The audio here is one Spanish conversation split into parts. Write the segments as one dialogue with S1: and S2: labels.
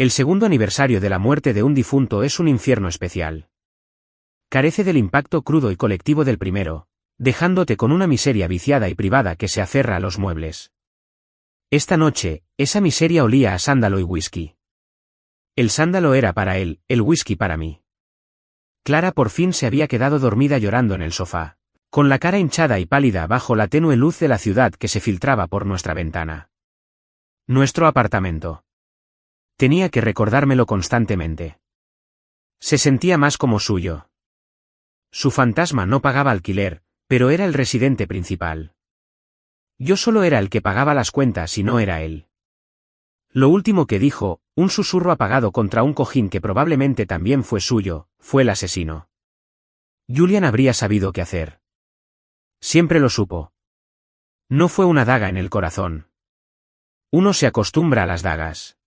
S1: El segundo aniversario de la muerte de un difunto es un infierno especial. Carece del impacto crudo y colectivo del primero, dejándote con una miseria viciada y privada que se aferra a los muebles. Esta noche, esa miseria olía a sándalo y whisky. El sándalo era para él, el whisky para mí. Clara por fin se había quedado dormida llorando en el sofá, con la cara hinchada y pálida bajo la tenue luz de la ciudad que se filtraba por nuestra ventana. Nuestro apartamento. Tenía que recordármelo constantemente. Se sentía más como suyo. Su fantasma no pagaba alquiler, pero era el residente principal. Yo solo era el que pagaba las cuentas y no era él. Lo último que dijo, un susurro apagado contra un cojín que probablemente también fue suyo, fue el asesino. Julian habría sabido qué hacer. Siempre lo supo. No fue una daga en el corazón. Uno se acostumbra a las dagas.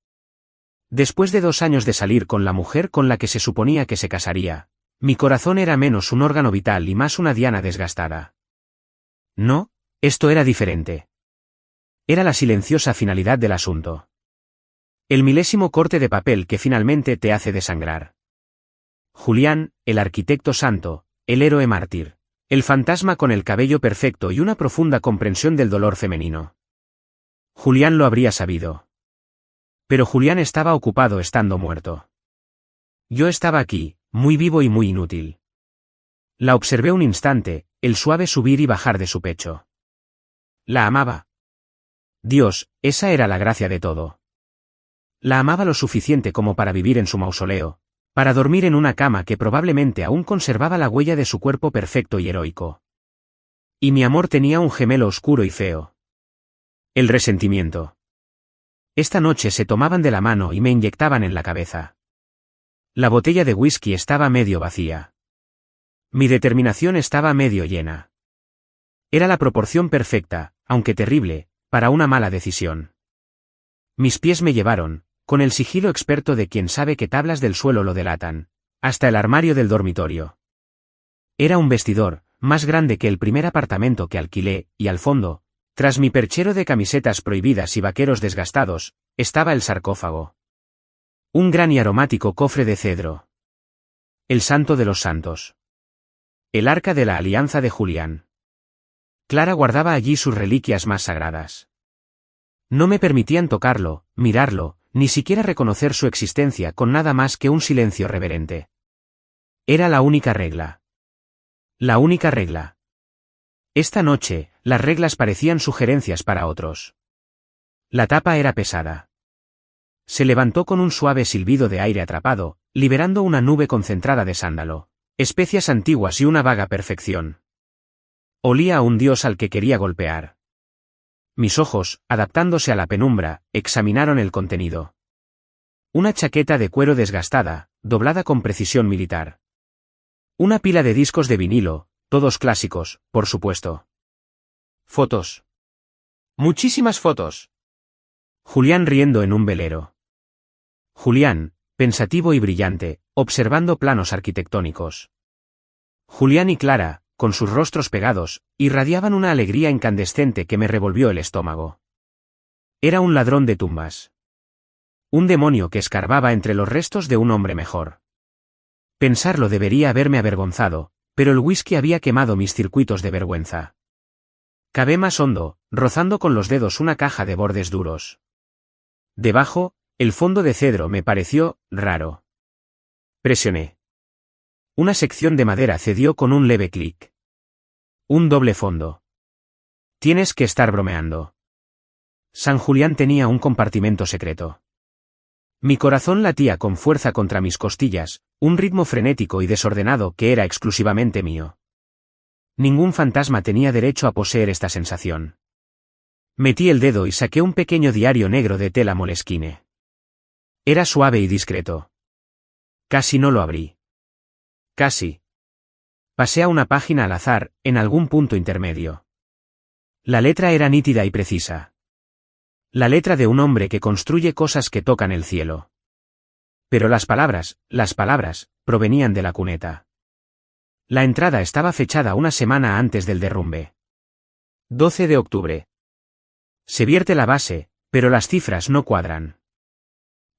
S1: Después de 2 años de salir con la mujer con la que se suponía que se casaría, mi corazón era menos un órgano vital y más una diana desgastada. No, esto era diferente. Era la silenciosa finalidad del asunto. El milésimo corte de papel que finalmente te hace desangrar. Julián, el arquitecto santo, el héroe mártir, el fantasma con el cabello perfecto y una profunda comprensión del dolor femenino. Julián lo habría sabido. Pero Julián estaba ocupado estando muerto. Yo estaba aquí, muy vivo y muy inútil. La observé un instante, el suave subir y bajar de su pecho. La amaba. Dios, esa era la gracia de todo. La amaba lo suficiente como para vivir en su mausoleo, para dormir en una cama que probablemente aún conservaba la huella de su cuerpo perfecto y heroico. Y mi amor tenía un gemelo oscuro y feo. El resentimiento. Esta noche se tomaban de la mano y me inyectaban en la cabeza. La botella de whisky estaba medio vacía. Mi determinación estaba medio llena. Era la proporción perfecta, aunque terrible, para una mala decisión. Mis pies me llevaron, con el sigilo experto de quien sabe que tablas del suelo lo delatan, hasta el armario del dormitorio. Era un vestidor, más grande que el primer apartamento que alquilé, y al fondo, tras mi perchero de camisetas prohibidas y vaqueros desgastados, estaba el sarcófago. Un gran y aromático cofre de cedro. El santo de los santos. El arca de la alianza de Julián. Clara guardaba allí sus reliquias más sagradas. No me permitían tocarlo, mirarlo, ni siquiera reconocer su existencia con nada más que un silencio reverente. Era la única regla. La única regla. Esta noche, las reglas parecían sugerencias para otros. La tapa era pesada. Se levantó con un suave silbido de aire atrapado, liberando una nube concentrada de sándalo, especias antiguas y una vaga perfección. Olía a un dios al que quería golpear. Mis ojos, adaptándose a la penumbra, examinaron el contenido. Una chaqueta de cuero desgastada, doblada con precisión militar. Una pila de discos de vinilo, todos clásicos, por supuesto. Fotos. Muchísimas fotos. Julián riendo en un velero. Julián, pensativo y brillante, observando planos arquitectónicos. Julián y Clara, con sus rostros pegados, irradiaban una alegría incandescente que me revolvió el estómago. Era un ladrón de tumbas. Un demonio que escarbaba entre los restos de un hombre mejor. Pensarlo debería haberme avergonzado, pero el whisky había quemado mis circuitos de vergüenza. Cavé más hondo, rozando con los dedos una caja de bordes duros. Debajo, el fondo de cedro me pareció raro. Presioné. Una sección de madera cedió con un leve clic. Un doble fondo. Tienes que estar bromeando. San Julián tenía un compartimento secreto. Mi corazón latía con fuerza contra mis costillas, un ritmo frenético y desordenado que era exclusivamente mío. Ningún fantasma tenía derecho a poseer esta sensación. Metí el dedo y saqué un pequeño diario negro de tela moleskine. Era suave y discreto. Casi no lo abrí. Casi. Pasé a una página al azar, en algún punto intermedio. La letra era nítida y precisa. La letra de un hombre que construye cosas que tocan el cielo. Pero las palabras, provenían de la cuneta. La entrada estaba fechada una semana antes del derrumbe. 12 de octubre. Se vierte la base, pero las cifras no cuadran.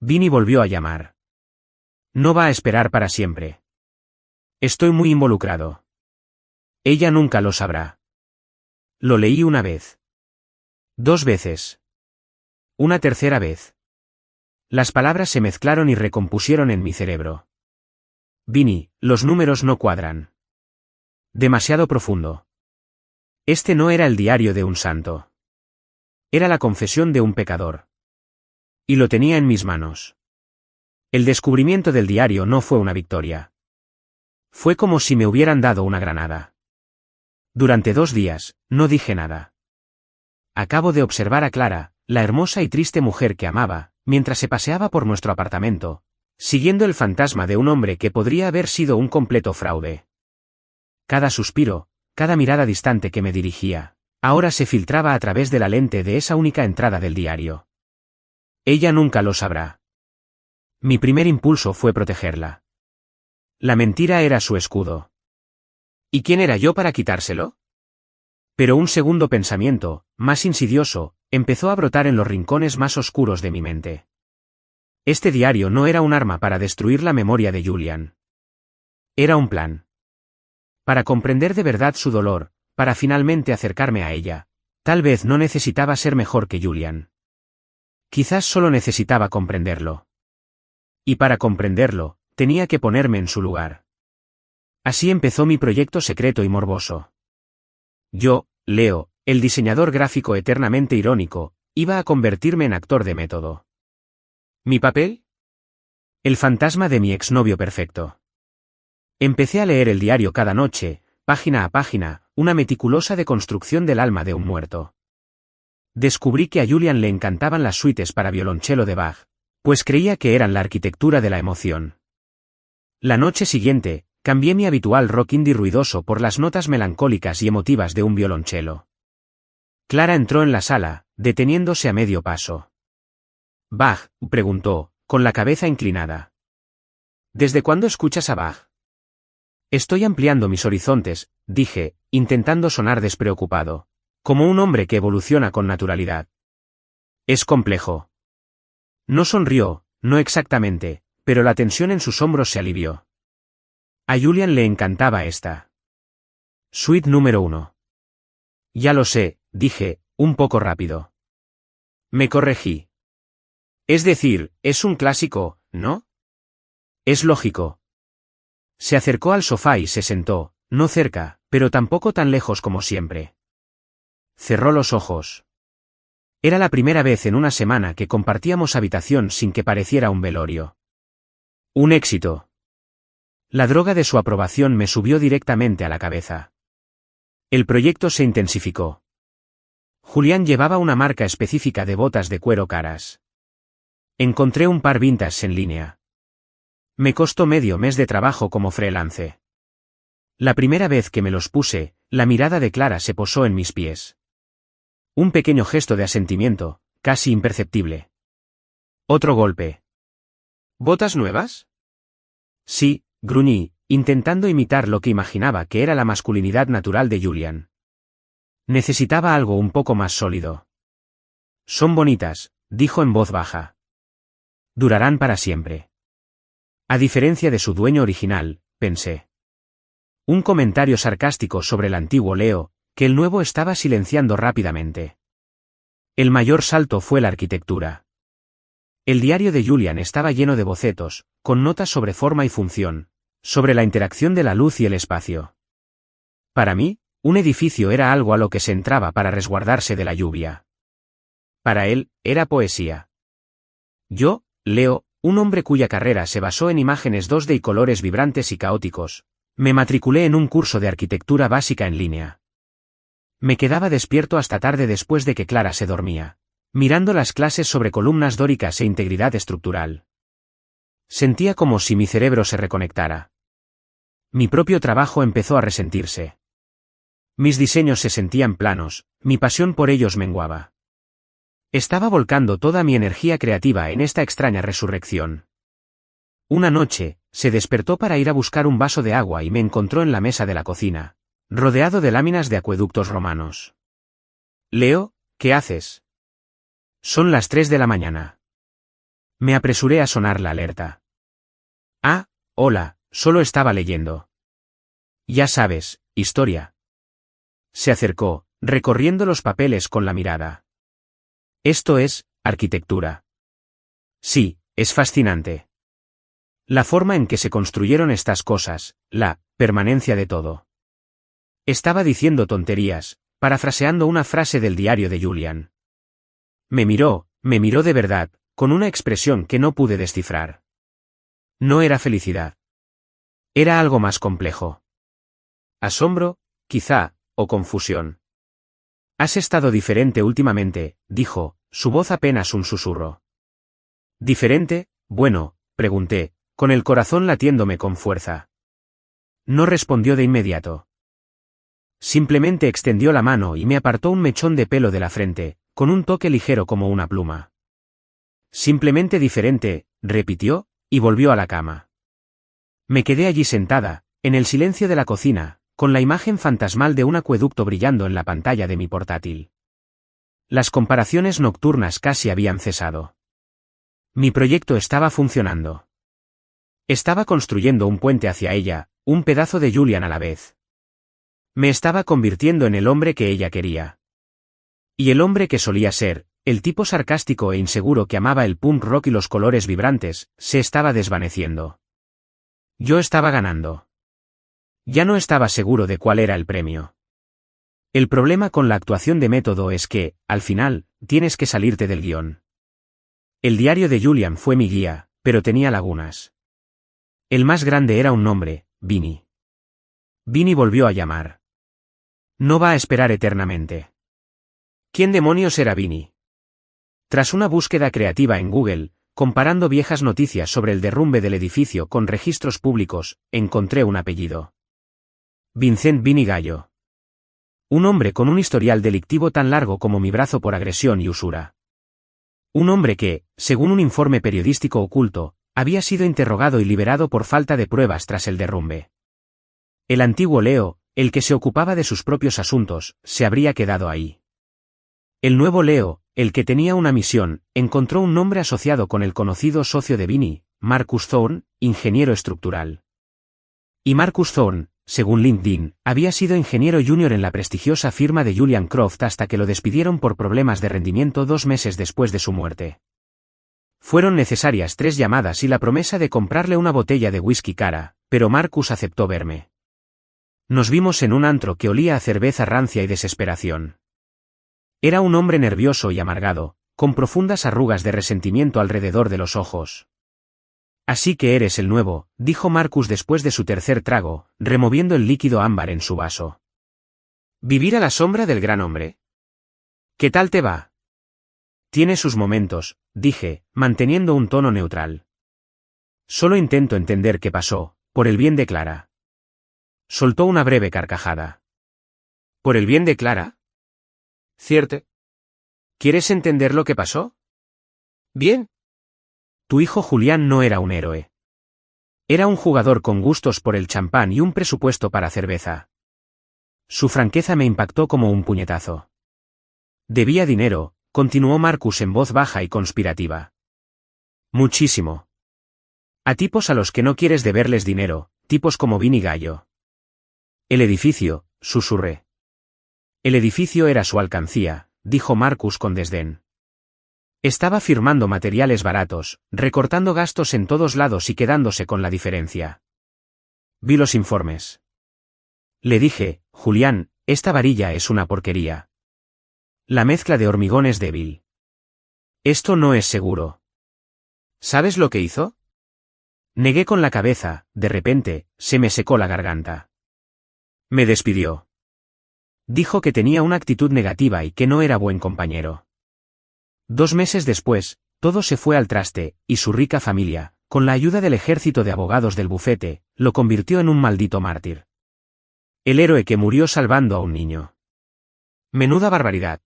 S1: Vinny volvió a llamar. No va a esperar para siempre. Estoy muy involucrado. Ella nunca lo sabrá. Lo leí una vez. 2 veces. Una tercera vez. Las palabras se mezclaron y recompusieron en mi cerebro. Vinny, los números no cuadran. Demasiado profundo. Este no era el diario de un santo. Era la confesión de un pecador. Y lo tenía en mis manos. El descubrimiento del diario no fue una victoria. Fue como si me hubieran dado una granada. Durante 2 días, no dije nada. Acabo de observar a Clara, la hermosa y triste mujer que amaba, mientras se paseaba por nuestro apartamento, siguiendo el fantasma de un hombre que podría haber sido un completo fraude. Cada suspiro, cada mirada distante que me dirigía, ahora se filtraba a través de la lente de esa única entrada del diario. Ella nunca lo sabrá. Mi primer impulso fue protegerla. La mentira era su escudo. ¿Y quién era yo para quitárselo? Pero un segundo pensamiento, más insidioso, empezó a brotar en los rincones más oscuros de mi mente. Este diario no era un arma para destruir la memoria de Julian. Era un plan. Para comprender de verdad su dolor, para finalmente acercarme a ella, tal vez no necesitaba ser mejor que Julian. Quizás solo necesitaba comprenderlo. Y para comprenderlo, tenía que ponerme en su lugar. Así empezó mi proyecto secreto y morboso. Yo, Leo, el diseñador gráfico eternamente irónico, iba a convertirme en actor de método. ¿Mi papel? El fantasma de mi exnovio perfecto. Empecé a leer el diario cada noche, página a página, una meticulosa deconstrucción del alma de un muerto. Descubrí que a Julian le encantaban las suites para violonchelo de Bach, pues creía que eran la arquitectura de la emoción. La noche siguiente, cambié mi habitual rock indie ruidoso por las notas melancólicas y emotivas de un violonchelo. Clara entró en la sala, deteniéndose a medio paso. «Bach», preguntó, con la cabeza inclinada. «¿Desde cuándo escuchas a Bach?» «Estoy ampliando mis horizontes», dije, intentando sonar despreocupado, como un hombre que evoluciona con naturalidad. «Es complejo». No sonrió, no exactamente, pero la tensión en sus hombros se alivió. A Julian le encantaba esta. Suite número 1. Ya lo sé, dije, un poco rápido. Me corregí. Es decir, es un clásico, ¿no? Es lógico. Se acercó al sofá y se sentó, no cerca, pero tampoco tan lejos como siempre. Cerró los ojos. Era la primera vez en una semana que compartíamos habitación sin que pareciera un velorio. Un éxito. La droga de su aprobación me subió directamente a la cabeza. El proyecto se intensificó. Julián llevaba una marca específica de botas de cuero caras. Encontré un par vintage en línea. Me costó medio mes de trabajo como freelance. La primera vez que me los puse, la mirada de Clara se posó en mis pies. Un pequeño gesto de asentimiento, casi imperceptible. Otro golpe. ¿Botas nuevas? Sí, gruñí, intentando imitar lo que imaginaba que era la masculinidad natural de Julian. Necesitaba algo un poco más sólido. Son bonitas, dijo en voz baja. Durarán para siempre. A diferencia de su dueño original, pensé. Un comentario sarcástico sobre el antiguo Leo, que el nuevo estaba silenciando rápidamente. El mayor salto fue la arquitectura. El diario de Julian estaba lleno de bocetos, con notas sobre forma y función, sobre la interacción de la luz y el espacio. Para mí, un edificio era algo a lo que se entraba para resguardarse de la lluvia. Para él, era poesía. Yo, Leo, un hombre cuya carrera se basó en imágenes 2D y colores vibrantes y caóticos, me matriculé en un curso de arquitectura básica en línea. Me quedaba despierto hasta tarde después de que Clara se dormía, mirando las clases sobre columnas dóricas e integridad estructural. Sentía como si mi cerebro se reconectara. Mi propio trabajo empezó a resentirse. Mis diseños se sentían planos, mi pasión por ellos menguaba. Estaba volcando toda mi energía creativa en esta extraña resurrección. Una noche, se despertó para ir a buscar un vaso de agua y me encontró en la mesa de la cocina, rodeado de láminas de acueductos romanos. «Leo, ¿qué haces?» Son las 3 de la mañana. Me apresuré a sonar la alerta. Ah, hola, solo estaba leyendo. Ya sabes, historia. Se acercó, recorriendo los papeles con la mirada. Esto es, arquitectura. Sí, es fascinante. La forma en que se construyeron estas cosas, la permanencia de todo. Estaba diciendo tonterías, parafraseando una frase del diario de Julian. Me miró de verdad, con una expresión que no pude descifrar. No era felicidad. Era algo más complejo. Asombro, quizá, o confusión. Has estado diferente últimamente, dijo, su voz apenas un susurro. ¿Diferente? Bueno, pregunté, con el corazón latiéndome con fuerza. No respondió de inmediato. Simplemente extendió la mano y me apartó un mechón de pelo de la frente, con un toque ligero como una pluma. Simplemente diferente, repitió, y volvió a la cama. Me quedé allí sentada, en el silencio de la cocina, con la imagen fantasmal de un acueducto brillando en la pantalla de mi portátil. Las comparaciones nocturnas casi habían cesado. Mi proyecto estaba funcionando. Estaba construyendo un puente hacia ella, un pedazo de Julian a la vez. Me estaba convirtiendo en el hombre que ella quería. Y el hombre que solía ser, el tipo sarcástico e inseguro que amaba el punk rock y los colores vibrantes, se estaba desvaneciendo. Yo estaba ganando. Ya no estaba seguro de cuál era el premio. El problema con la actuación de método es que, al final, tienes que salirte del guión. El diario de Julian fue mi guía, pero tenía lagunas. El más grande era un nombre, Vinny. Vinny volvió a llamar. No va a esperar eternamente. ¿Quién demonios era Vinny? Tras una búsqueda creativa en Google, comparando viejas noticias sobre el derrumbe del edificio con registros públicos, encontré un apellido. Vincent Vinny Gallo. Un hombre con un historial delictivo tan largo como mi brazo por agresión y usura. Un hombre que, según un informe periodístico oculto, había sido interrogado y liberado por falta de pruebas tras el derrumbe. El antiguo Leo, el que se ocupaba de sus propios asuntos, se habría quedado ahí. El nuevo Leo, el que tenía una misión, encontró un nombre asociado con el conocido socio de Vinny, Marcus Thorne, ingeniero estructural. Y Marcus Thorne, según LinkedIn, había sido ingeniero junior en la prestigiosa firma de Julian Croft hasta que lo despidieron por problemas de rendimiento 2 meses después de su muerte. Fueron necesarias 3 llamadas y la promesa de comprarle una botella de whisky cara, pero Marcus aceptó verme. Nos vimos en un antro que olía a cerveza rancia y desesperación. Era un hombre nervioso y amargado, con profundas arrugas de resentimiento alrededor de los ojos. Así que eres el nuevo, dijo Marcus después de su tercer trago, removiendo el líquido ámbar en su vaso. ¿Vivir a la sombra del gran hombre? ¿Qué tal te va? Tiene sus momentos, dije, manteniendo un tono neutral. Solo intento entender qué pasó, por el bien de Clara. Soltó una breve carcajada. ¿Por el bien de Clara? ¿Cierto? ¿Quieres entender lo que pasó? Bien. Tu hijo Julián no era un héroe. Era un jugador con gustos por el champán y un presupuesto para cerveza. Su franqueza me impactó como un puñetazo. Debía dinero, continuó Marcus en voz baja y conspirativa. Muchísimo. A tipos a los que no quieres deberles dinero, tipos como Vinny Gallo. El edificio, susurré. El edificio era su alcancía, dijo Marcus con desdén. Estaba firmando materiales baratos, recortando gastos en todos lados y quedándose con la diferencia. Vi los informes. Le dije, Julián, esta varilla es una porquería. La mezcla de hormigón es débil. Esto no es seguro. ¿Sabes lo que hizo? Negué con la cabeza, de repente, se me secó la garganta. Me despidió. Dijo que tenía una actitud negativa y que no era buen compañero. 2 meses después, todo se fue al traste, y su rica familia, con la ayuda del ejército de abogados del bufete, lo convirtió en un maldito mártir. El héroe que murió salvando a un niño. Menuda barbaridad.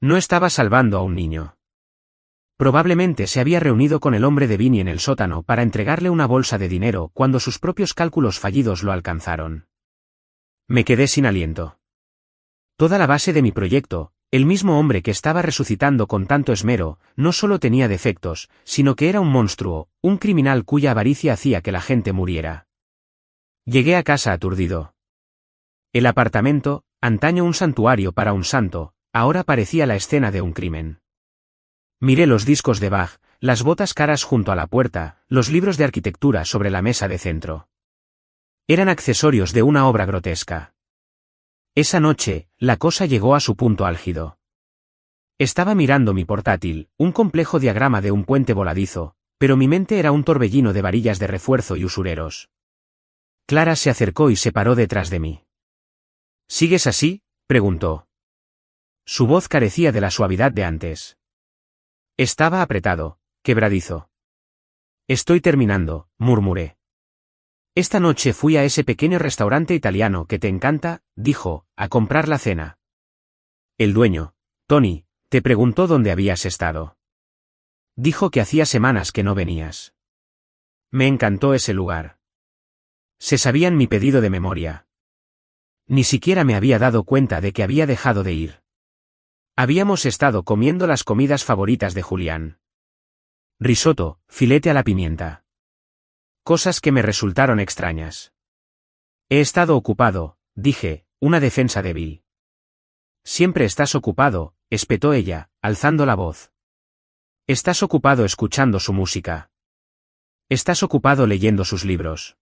S1: No estaba salvando a un niño. Probablemente se había reunido con el hombre de Vinny en el sótano para entregarle una bolsa de dinero cuando sus propios cálculos fallidos lo alcanzaron. Me quedé sin aliento. Toda la base de mi proyecto, El mismo hombre que estaba resucitando con tanto esmero, no solo tenía defectos, sino que era un monstruo, un criminal cuya avaricia hacía que la gente muriera. Llegué a casa aturdido. El apartamento, antaño un santuario para un santo, ahora parecía la escena de un crimen. Miré los discos de Bach, las botas caras junto a la puerta, los libros de arquitectura sobre la mesa de centro. Eran accesorios de una obra grotesca. Esa noche, la cosa llegó a su punto álgido. Estaba mirando mi portátil, un complejo diagrama de un puente voladizo, pero mi mente era un torbellino de varillas de refuerzo y usureros. Clara se acercó y se paró detrás de mí. ¿Sigues así?, preguntó. Su voz carecía de la suavidad de antes. Estaba apretado, quebradizo. Estoy terminando, murmuré. Esta noche fui a ese pequeño restaurante italiano que te encanta, dijo, a comprar la cena. El dueño, Tony, te preguntó dónde habías estado. Dijo que hacía semanas que no venías. Me encantó ese lugar. Se sabían mi pedido de memoria. Ni siquiera me había dado cuenta de que había dejado de ir. Habíamos estado comiendo las comidas favoritas de Julián. Risotto, filete a la pimienta. Cosas que me resultaron extrañas. He estado ocupado, dije, una defensa débil. Siempre estás ocupado, espetó ella, alzando la voz. Estás ocupado escuchando su música. Estás ocupado leyendo sus libros.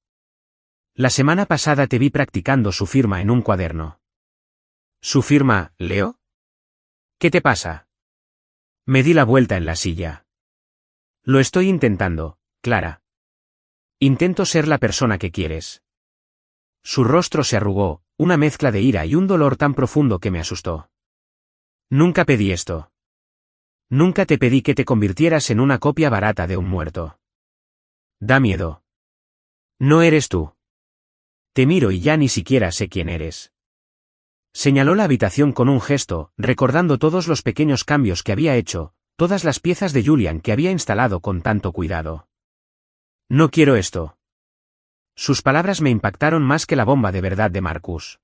S1: La semana pasada te vi practicando su firma en un cuaderno. ¿Su firma, Leo? ¿Qué te pasa? Me di la vuelta en la silla. Lo estoy intentando, Clara. Intento ser la persona que quieres. Su rostro se arrugó, una mezcla de ira y un dolor tan profundo que me asustó. Nunca pedí esto. Nunca te pedí que te convirtieras en una copia barata de un muerto. Da miedo. No eres tú. Te miro y ya ni siquiera sé quién eres. Señaló la habitación con un gesto, recordando todos los pequeños cambios que había hecho, todas las piezas de Julian que había instalado con tanto cuidado. No quiero esto. Sus palabras me impactaron más que la bomba de verdad de Marcus.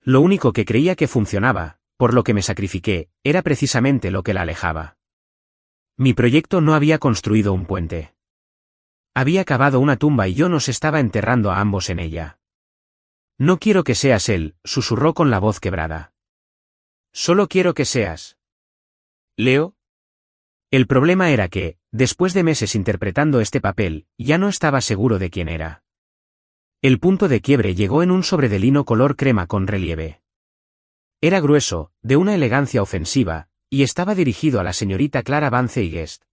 S1: Lo único que creía que funcionaba, por lo que me sacrifiqué, era precisamente lo que la alejaba. Mi proyecto no había construido un puente. Había cavado una tumba y yo nos estaba enterrando a ambos en ella. No quiero que seas él, susurró con la voz quebrada. Solo quiero que seas Leo. El problema era que, después de meses interpretando este papel, ya no estaba seguro de quién era. El punto de quiebre llegó en un sobre de lino color crema con relieve. Era grueso, de una elegancia ofensiva, y estaba dirigido a la señorita Clara Vance y Guest.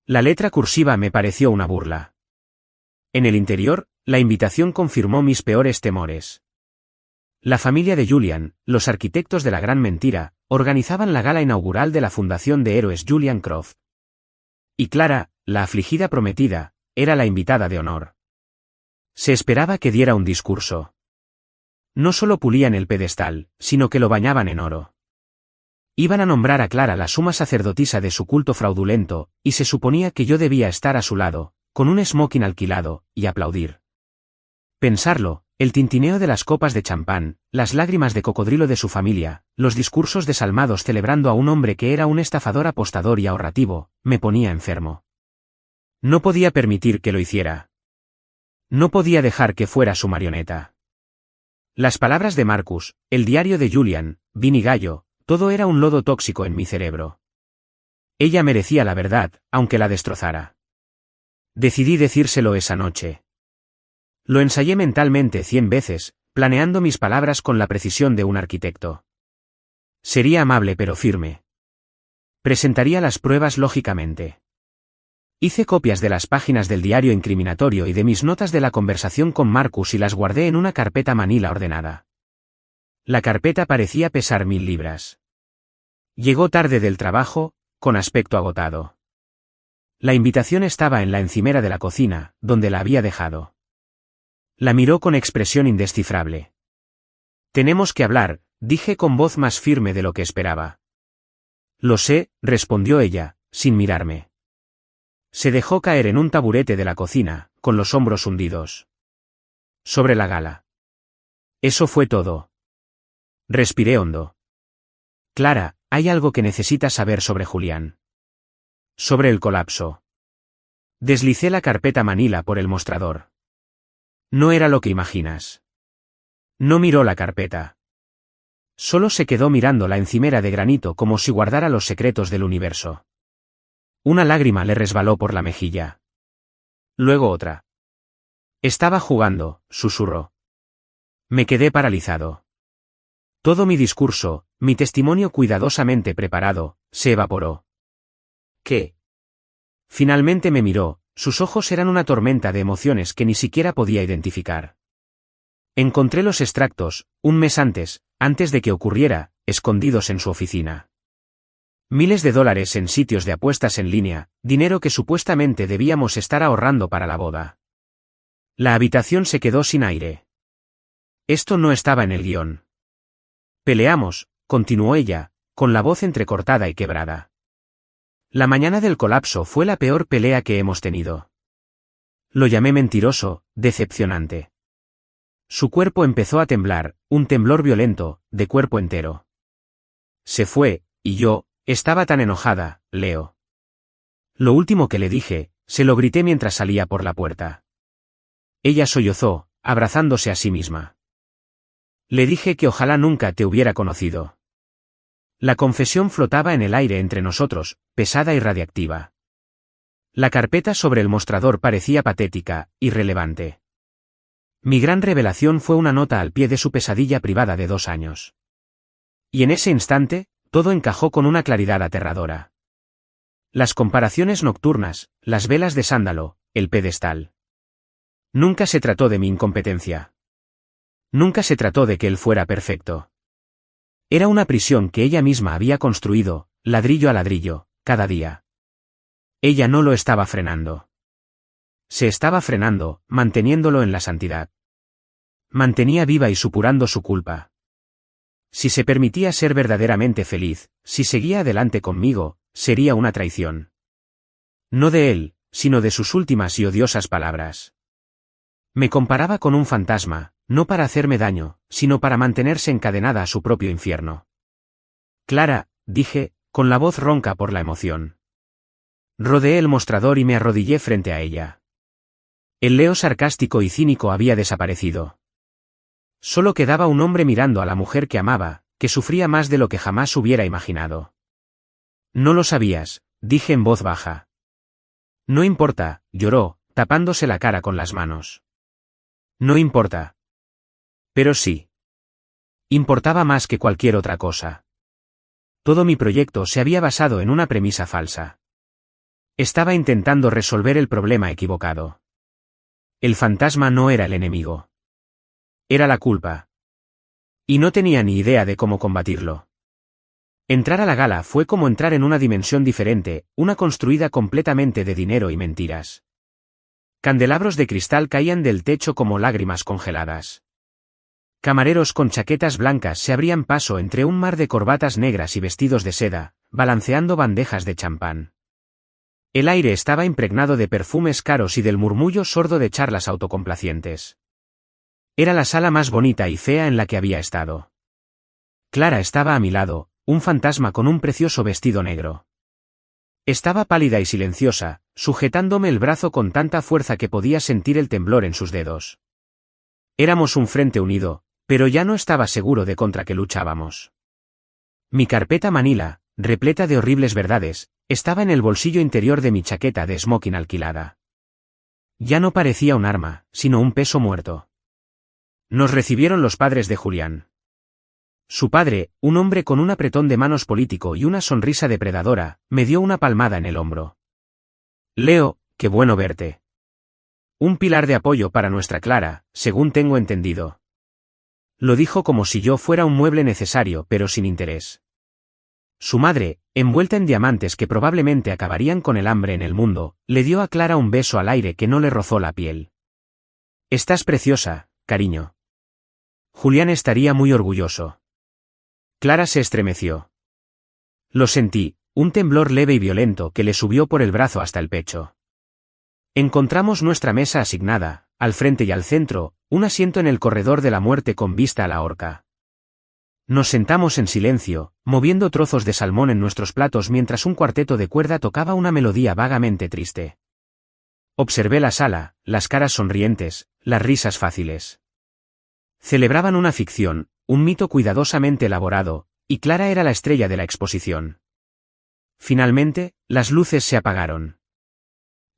S1: La letra cursiva me pareció una burla. En el interior, la invitación confirmó mis peores temores. La familia de Julian, los arquitectos de la gran mentira, organizaban la gala inaugural de la Fundación de Héroes Julian Croft. Y Clara, la afligida prometida, era la invitada de honor. Se esperaba que diera un discurso. No solo pulían el pedestal, sino que lo bañaban en oro. Iban a nombrar a Clara la suma sacerdotisa de su culto fraudulento, y se suponía que yo debía estar a su lado, con un smoking alquilado, y aplaudir. Pensarlo, el tintineo de las copas de champán, las lágrimas de cocodrilo de su familia, los discursos desalmados celebrando a un hombre que era un estafador apostador y ahorrativo, me ponía enfermo. No podía permitir que lo hiciera. No podía dejar que fuera su marioneta. Las palabras de Marcus, el diario de Julian, Vin y Gallo, todo era un lodo tóxico en mi cerebro. Ella merecía la verdad, aunque la destrozara. Decidí decírselo esa noche. Lo ensayé mentalmente 100 veces, planeando mis palabras con la precisión de un arquitecto. Sería amable pero firme. Presentaría las pruebas lógicamente. Hice copias de las páginas del diario incriminatorio y de mis notas de la conversación con Marcus y las guardé en una carpeta manila ordenada. La carpeta parecía pesar 1000 libras. Llegó tarde del trabajo, con aspecto agotado. La invitación estaba en la encimera de la cocina, donde la había dejado. La miró con expresión indescifrable. Tenemos que hablar, dije con voz más firme de lo que esperaba. Lo sé, respondió ella, sin mirarme. Se dejó caer en un taburete de la cocina, con los hombros hundidos sobre la gala. Eso fue todo. Respiré hondo. Clara, hay algo que necesitas saber sobre Julián. Sobre el colapso. Deslicé la carpeta manila por el mostrador. No era lo que imaginas. No miró la carpeta. Solo se quedó mirando la encimera de granito como si guardara los secretos del universo. Una lágrima le resbaló por la mejilla. Luego otra. Estaba jugando, susurró. Me quedé paralizado. Todo mi discurso, mi testimonio cuidadosamente preparado, se evaporó. ¿Qué? Finalmente me miró, sus ojos eran una tormenta de emociones que ni siquiera podía identificar. Encontré los extractos, un mes antes de que ocurriera, escondidos en su oficina. Miles de dólares en sitios de apuestas en línea, dinero que supuestamente debíamos estar ahorrando para la boda. La habitación se quedó sin aire. Esto no estaba en el guión. Peleamos, continuó ella, con la voz entrecortada y quebrada. La mañana del colapso fue la peor pelea que hemos tenido. Lo llamé mentiroso, decepcionante. Su cuerpo empezó a temblar, un temblor violento, de cuerpo entero. Se fue, y yo, estaba tan enojada, Leo. Lo último que le dije, se lo grité mientras salía por la puerta. Ella sollozó, abrazándose a sí misma. Le dije que ojalá nunca te hubiera conocido. La confesión flotaba en el aire entre nosotros, pesada y radiactiva. La carpeta sobre el mostrador parecía patética, irrelevante. Mi gran revelación fue una nota al pie de su pesadilla privada de 2 años. Y en ese instante, todo encajó con una claridad aterradora. Las comparaciones nocturnas, las velas de sándalo, el pedestal. Nunca se trató de mi incompetencia. Nunca se trató de que él fuera perfecto. Era una prisión que ella misma había construido, ladrillo a ladrillo, cada día. Ella no lo estaba frenando. Se estaba frenando, manteniéndolo en la santidad. Mantenía viva y supurando su culpa. Si se permitía ser verdaderamente feliz, si seguía adelante conmigo, sería una traición. No de él, sino de sus últimas y odiosas palabras. Me comparaba con un fantasma, no para hacerme daño, sino para mantenerse encadenada a su propio infierno. Clara, dije, con la voz ronca por la emoción. Rodeé el mostrador y me arrodillé frente a ella. El Leo sarcástico y cínico había desaparecido. Solo quedaba un hombre mirando a la mujer que amaba, que sufría más de lo que jamás hubiera imaginado. No lo sabías, dije en voz baja. No importa, lloró, tapándose la cara con las manos. No importa. Pero sí. Importaba más que cualquier otra cosa. Todo mi proyecto se había basado en una premisa falsa. Estaba intentando resolver el problema equivocado. El fantasma no era el enemigo. Era la culpa. Y no tenía ni idea de cómo combatirlo. Entrar a la gala fue como entrar en una dimensión diferente, una construida completamente de dinero y mentiras. Candelabros de cristal caían del techo como lágrimas congeladas. Camareros con chaquetas blancas se abrían paso entre un mar de corbatas negras y vestidos de seda, balanceando bandejas de champán. El aire estaba impregnado de perfumes caros y del murmullo sordo de charlas autocomplacientes. Era la sala más bonita y fea en la que había estado. Clara estaba a mi lado, un fantasma con un precioso vestido negro. Estaba pálida y silenciosa, sujetándome el brazo con tanta fuerza que podía sentir el temblor en sus dedos. Éramos un frente unido, pero ya no estaba seguro de contra qué luchábamos. Mi carpeta manila, repleta de horribles verdades, estaba en el bolsillo interior de mi chaqueta de smoking alquilada. Ya no parecía un arma, sino un peso muerto. Nos recibieron los padres de Julián. Su padre, un hombre con un apretón de manos político y una sonrisa depredadora, me dio una palmada en el hombro. Leo, qué bueno verte. Un pilar de apoyo para nuestra Clara, según tengo entendido. Lo dijo como si yo fuera un mueble necesario pero sin interés. Su madre, envuelta en diamantes que probablemente acabarían con el hambre en el mundo, le dio a Clara un beso al aire que no le rozó la piel. Estás preciosa, cariño. Julián estaría muy orgulloso. Clara se estremeció. Lo sentí, un temblor leve y violento que le subió por el brazo hasta el pecho. Encontramos nuestra mesa asignada, al frente y al centro, un asiento en el corredor de la muerte con vista a la horca. Nos sentamos en silencio, moviendo trozos de salmón en nuestros platos mientras un cuarteto de cuerda tocaba una melodía vagamente triste. Observé la sala, las caras sonrientes, las risas fáciles. Celebraban una ficción, un mito cuidadosamente elaborado, y Clara era la estrella de la exposición. Finalmente, las luces se apagaron.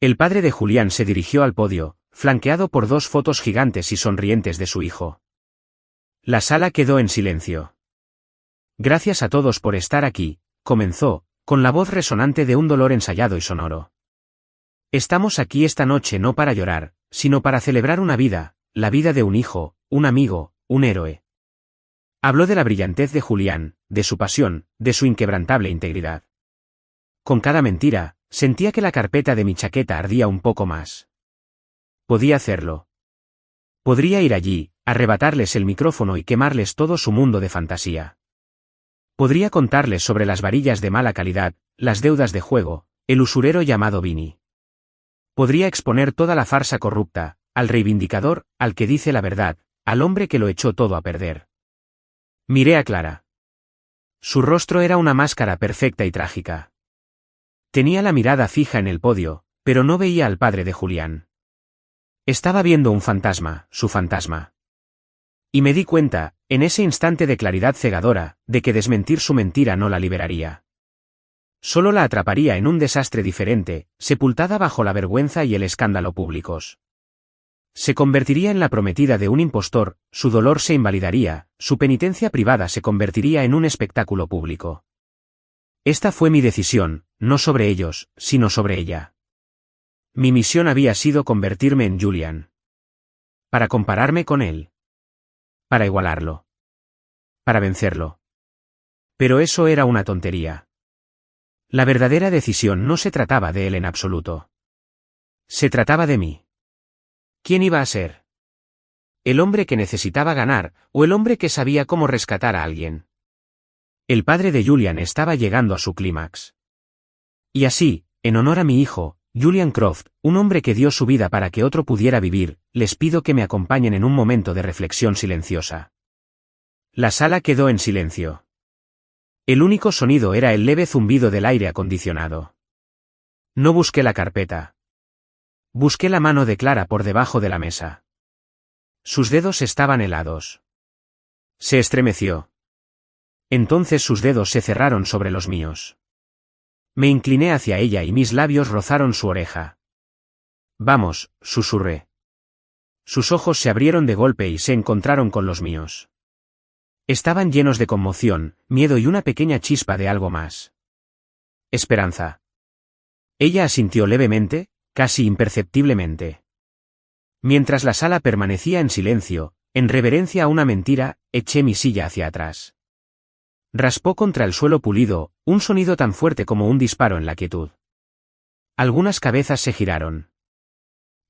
S1: El padre de Julián se dirigió al podio, flanqueado por dos fotos gigantes y sonrientes de su hijo. La sala quedó en silencio. Gracias a todos por estar aquí, comenzó, con la voz resonante de un dolor ensayado y sonoro. Estamos aquí esta noche no para llorar, sino para celebrar una vida, la vida de un hijo, un amigo, un héroe. Habló de la brillantez de Julián, de su pasión, de su inquebrantable integridad. Con cada mentira, sentía que la carpeta de mi chaqueta ardía un poco más. Podía hacerlo. Podría ir allí, arrebatarles el micrófono y quemarles todo su mundo de fantasía. Podría contarles sobre las varillas de mala calidad, las deudas de juego, el usurero llamado Vini. Podría exponer toda la farsa corrupta, al reivindicador, al que dice la verdad, al hombre que lo echó todo a perder. Miré a Clara. Su rostro era una máscara perfecta y trágica. Tenía la mirada fija en el podio, pero no veía al padre de Julián. Estaba viendo un fantasma, su fantasma. Y me di cuenta, en ese instante de claridad cegadora, de que desmentir su mentira no la liberaría. Solo la atraparía en un desastre diferente, sepultada bajo la vergüenza y el escándalo públicos. Se convertiría en la prometida de un impostor, su dolor se invalidaría, su penitencia privada se convertiría en un espectáculo público. Esta fue mi decisión, no sobre ellos, sino sobre ella. Mi misión había sido convertirme en Julián. Para compararme con él. Para igualarlo. Para vencerlo. Pero eso era una tontería. La verdadera decisión no se trataba de él en absoluto. Se trataba de mí. ¿Quién iba a ser? ¿El hombre que necesitaba ganar, o el hombre que sabía cómo rescatar a alguien? El padre de Julián estaba llegando a su clímax. Y así, en honor a mi hijo, Julian Croft, un hombre que dio su vida para que otro pudiera vivir, les pido que me acompañen en un momento de reflexión silenciosa. La sala quedó en silencio. El único sonido era el leve zumbido del aire acondicionado. No busqué la carpeta. Busqué la mano de Clara por debajo de la mesa. Sus dedos estaban helados. Se estremeció. Entonces sus dedos se cerraron sobre los míos. Me incliné hacia ella y mis labios rozaron su oreja. Vamos, susurré. Sus ojos se abrieron de golpe y se encontraron con los míos. Estaban llenos de conmoción, miedo y una pequeña chispa de algo más. Esperanza. Ella asintió levemente, casi imperceptiblemente. Mientras la sala permanecía en silencio, en reverencia a una mentira, eché mi silla hacia atrás. Raspó contra el suelo pulido, un sonido tan fuerte como un disparo en la quietud. Algunas cabezas se giraron.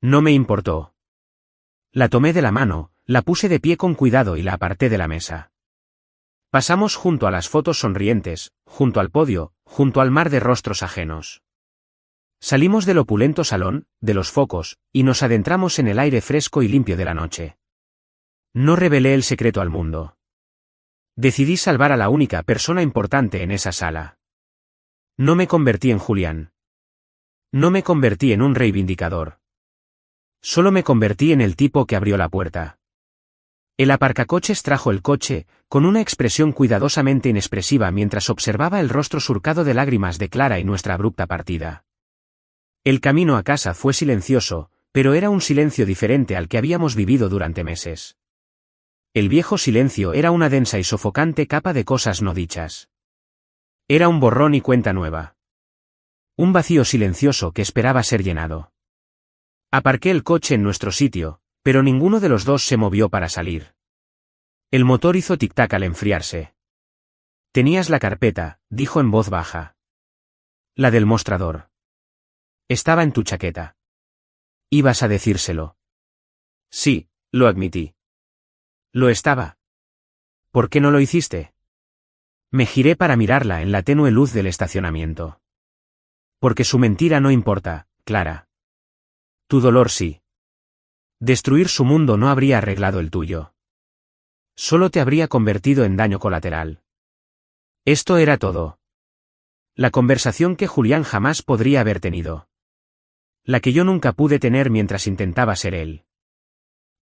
S1: No me importó. La tomé de la mano, la puse de pie con cuidado y la aparté de la mesa. Pasamos junto a las fotos sonrientes, junto al podio, junto al mar de rostros ajenos. Salimos del opulento salón, de los focos, y nos adentramos en el aire fresco y limpio de la noche. No revelé el secreto al mundo. Decidí salvar a la única persona importante en esa sala. No me convertí en Julián. No me convertí en un reivindicador. Solo me convertí en el tipo que abrió la puerta. El aparcacoches trajo el coche, con una expresión cuidadosamente inexpresiva mientras observaba el rostro surcado de lágrimas de Clara y nuestra abrupta partida. El camino a casa fue silencioso, pero era un silencio diferente al que habíamos vivido durante meses. El viejo silencio era una densa y sofocante capa de cosas no dichas. Era un borrón y cuenta nueva. Un vacío silencioso que esperaba ser llenado. Aparqué el coche en nuestro sitio, pero ninguno de los dos se movió para salir. El motor hizo tic-tac al enfriarse. Tenías la carpeta, dijo en voz baja. La del mostrador. Estaba en tu chaqueta. ¿Ibas a decírselo? Sí, lo admití. Lo estaba. ¿Por qué no lo hiciste? Me giré para mirarla en la tenue luz del estacionamiento. Porque su mentira no importa, Clara. Tu dolor sí. Destruir su mundo no habría arreglado el tuyo. Solo te habría convertido en daño colateral. Esto era todo. La conversación que Julián jamás podría haber tenido. La que yo nunca pude tener mientras intentaba ser él.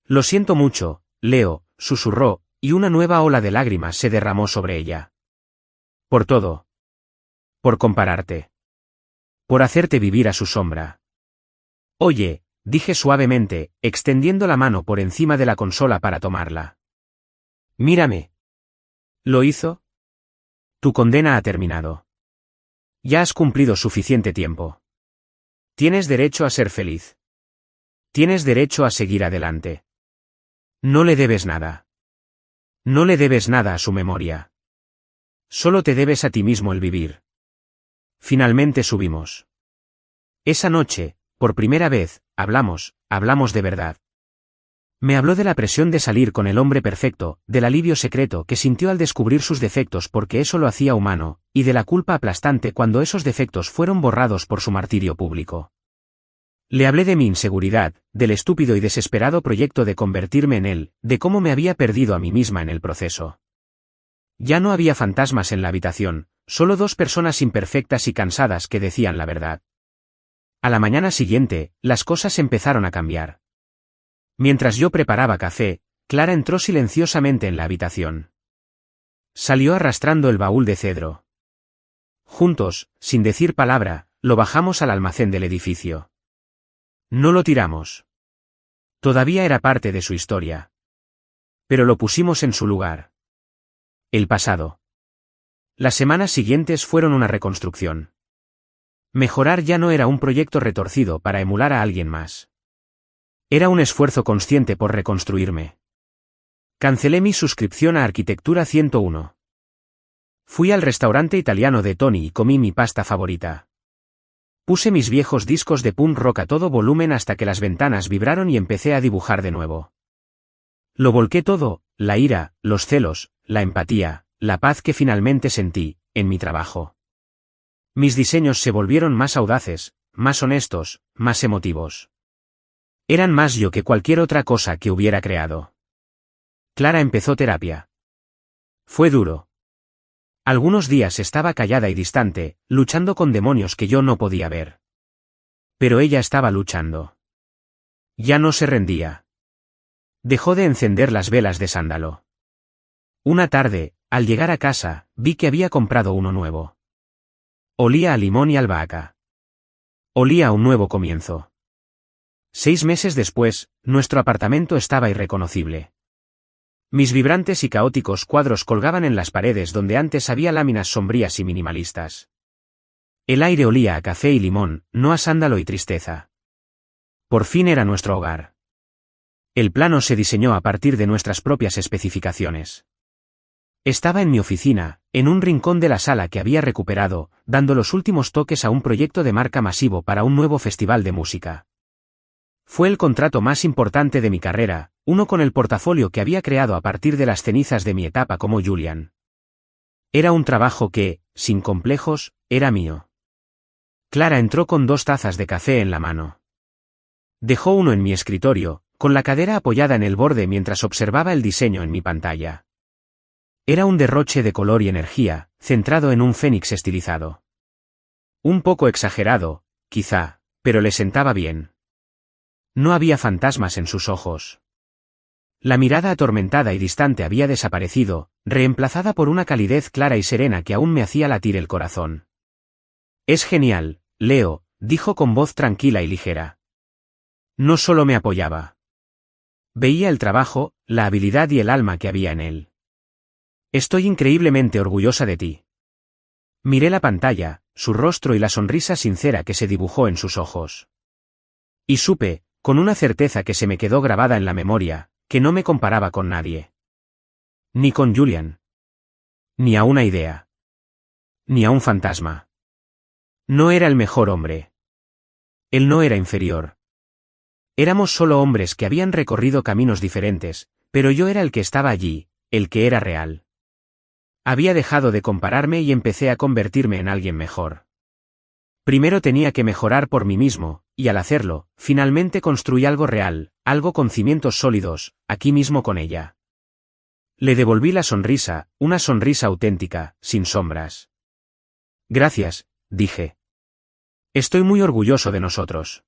S1: Lo siento mucho, Leo, susurró, y una nueva ola de lágrimas se derramó sobre ella. Por todo. Por compararte. Por hacerte vivir a su sombra. Oye, dije suavemente, extendiendo la mano por encima de la consola para tomarla. Mírame. ¿Lo hizo? Tu condena ha terminado. Ya has cumplido suficiente tiempo. Tienes derecho a ser feliz. Tienes derecho a seguir adelante. No le debes nada. No le debes nada a su memoria. Solo te debes a ti mismo el vivir. Finalmente subimos. Esa noche, por primera vez, hablamos de verdad. Me habló de la presión de salir con el hombre perfecto, del alivio secreto que sintió al descubrir sus defectos porque eso lo hacía humano, y de la culpa aplastante cuando esos defectos fueron borrados por su martirio público. Le hablé de mi inseguridad, del estúpido y desesperado proyecto de convertirme en él, de cómo me había perdido a mí misma en el proceso. Ya no había fantasmas en la habitación, solo dos personas imperfectas y cansadas que decían la verdad. A la mañana siguiente, las cosas empezaron a cambiar. Mientras yo preparaba café, Clara entró silenciosamente en la habitación. Salió arrastrando el baúl de cedro. Juntos, sin decir palabra, lo bajamos al almacén del edificio. No lo tiramos. Todavía era parte de su historia. Pero lo pusimos en su lugar. El pasado. Las semanas siguientes fueron una reconstrucción. Mejorar ya no era un proyecto retorcido para emular a alguien más. Era un esfuerzo consciente por reconstruirme. Cancelé mi suscripción a Arquitectura 101. Fui al restaurante italiano de Tony y comí mi pasta favorita. Puse mis viejos discos de punk rock a todo volumen hasta que las ventanas vibraron y empecé a dibujar de nuevo. Lo volqué todo, la ira, los celos, la empatía, la paz que finalmente sentí, en mi trabajo. Mis diseños se volvieron más audaces, más honestos, más emotivos. Eran más yo que cualquier otra cosa que hubiera creado. Clara empezó terapia. Fue duro. Algunos días estaba callada y distante, luchando con demonios que yo no podía ver. Pero ella estaba luchando. Ya no se rendía. Dejó de encender las velas de sándalo. Una tarde, al llegar a casa, vi que había comprado uno nuevo. Olía a limón y albahaca. Olía a un nuevo comienzo. 6 meses después, nuestro apartamento estaba irreconocible. Mis vibrantes y caóticos cuadros colgaban en las paredes donde antes había láminas sombrías y minimalistas. El aire olía a café y limón, no a sándalo y tristeza. Por fin era nuestro hogar. El plano se diseñó a partir de nuestras propias especificaciones. Estaba en mi oficina, en un rincón de la sala que había recuperado, dando los últimos toques a un proyecto de marca masivo para un nuevo festival de música. Fue el contrato más importante de mi carrera, uno con el portafolio que había creado a partir de las cenizas de mi etapa como Julian. Era un trabajo que, sin complejos, era mío. Clara entró con 2 tazas de café en la mano. Dejó uno en mi escritorio, con la cadera apoyada en el borde mientras observaba el diseño en mi pantalla. Era un derroche de color y energía, centrado en un fénix estilizado. Un poco exagerado, quizá, pero le sentaba bien. No había fantasmas en sus ojos. La mirada atormentada y distante había desaparecido, reemplazada por una calidez clara y serena que aún me hacía latir el corazón. Es genial, Leo, dijo con voz tranquila y ligera. No solo me apoyaba. Veía el trabajo, la habilidad y el alma que había en él. Estoy increíblemente orgullosa de ti. Miré la pantalla, su rostro y la sonrisa sincera que se dibujó en sus ojos. Y supe, con una certeza que se me quedó grabada en la memoria, que no me comparaba con nadie. Ni con Julian. Ni a una idea. Ni a un fantasma. No era el mejor hombre. Él no era inferior. Éramos solo hombres que habían recorrido caminos diferentes, pero yo era el que estaba allí, el que era real. Había dejado de compararme y empecé a convertirme en alguien mejor. Primero tenía que mejorar por mí mismo, y al hacerlo, finalmente construí algo real, algo con cimientos sólidos, aquí mismo con ella. Le devolví la sonrisa, una sonrisa auténtica, sin sombras. Gracias, dije. Estoy muy orgulloso de nosotros.